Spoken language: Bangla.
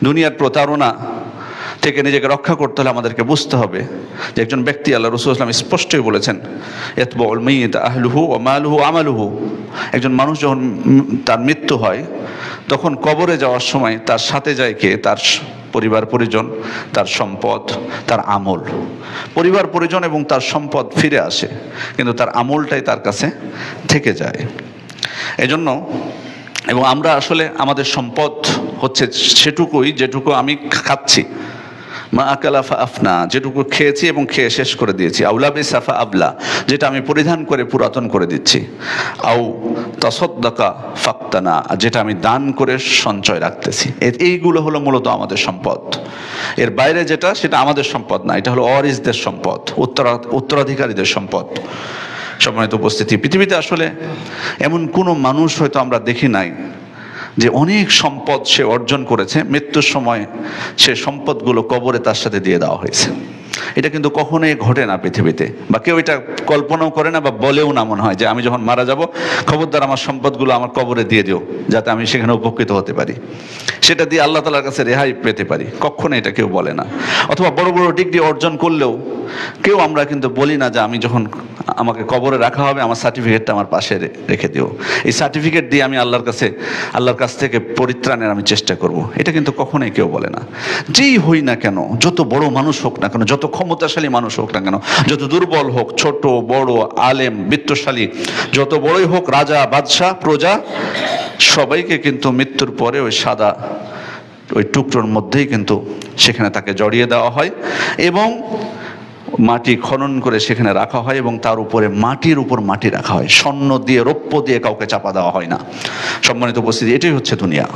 দুনিয়ার প্রতারণা থেকে নিজেকে রক্ষা করতে হলে আমাদেরকে বুঝতে হবে যে একজন ব্যক্তি, আল্লাহ রাসূল সাল্লাল্লাহু আলাইহি ওয়াসাল্লাম স্পষ্টই বলেছেন, ইয়াতবাউল মাইয়িত আহলুহু ওয়া মালুহু আমালুহু। একজন মানুষ যখন তার মৃত্যু হয় তখন কবরে যাওয়ার সময় তার সাথে যায় কে? তার পরিবার পরিজন, তার সম্পদ, তার আমল। পরিবার পরিজন এবং তার সম্পদ ফিরে আসে, কিন্তু তার আমলটাই তার কাছে থেকে যায়। এজন্য এবং আমরা আসলে আমাদের সম্পদ হচ্ছে সেটুকুই যেটুকু আমি খাচ্ছি, মা আকালা ফা আফনা, যেটুকু খেয়েছি এবং খেয়ে শেষ করে দিয়েছি। আউলা বিসাফা আবলা, যেটা আমি পরিধান করে পুরাতন করে দিচ্ছি। আউ তাসাদ্দাকা ফাক্তানা, যেটা আমি দান করে সঞ্চয় রাখতেছি। এইগুলো হলো মূলত আমাদের সম্পদ। এর বাইরে যেটা, সেটা আমাদের সম্পদ না, এটা হলো ওয়ারিসদের সম্পদ, উত্তরাধিকারীদের সম্পদ। সম্মানিত উপস্থিতি, পৃথিবীতে আসলে এমন কোনো মানুষ হয়তো আমরা দেখি নাই যে অনেক সম্পদ সে অর্জন করেছে, মৃত্যুর সময় সে সম্পদগুলো কবরে তার সাথে দিয়ে দেওয়া হয়েছে। এটা কিন্তু কখনোই ঘটে না পৃথিবীতে, বা কেউ এটা কল্পনাও করে না বা বলেও না মনে হয় যে আমি যখন মারা যাব খবরদার আমার সম্পদগুলো আমার কবরে দিয়ে দিও, যাতে আমি সেখানে উপকৃত হতে পারি, সেটা দিয়ে আল্লাহ তাআলার কাছে রেহাই পেতে পারি। কখনো এটা কেউ বলে না। অথবা বড় বড় ডিগ্রি অর্জন করলেও কেউ আমরা কিন্তু বলি না যে আমি যখন আমাকে কবরে রাখা হবে আমার সার্টিফিকেটটা আমার পাশে রেখে দিও, এই সার্টিফিকেট দিয়ে আমি আল্লাহর কাছ থেকে পরিত্রাণের আমি চেষ্টা করব। এটা কিন্তু কখনোই কেউ বলে না। যেই হই না কেন, যত বড় মানুষ হোক না কেন, যত ক্ষমতাশালী মানুষ হোক না কেন, যত দুর্বল হোক, ছোট বড়, আলেম বিত্তশালী, যত বড়ই হোক, রাজা বাদশাহ প্রজা, সবাইকে কিন্তু মৃত্যুর পরে ওই সাদা ওই টুকরোর মধ্যেই কিন্তু সেখানে তাকে জড়িয়ে দেওয়া হয় এবং মাটি খনন করে সেখানে রাখা হয় এবং তার উপরে মাটির উপর মাটি রাখা হয়। স্বর্ণ দিয়ে, রৌপ্য দিয়ে কাউকে চাপা দেওয়া হয় না। সম্মানিত উপস্থিতি, এটাই হচ্ছে দুনিয়া।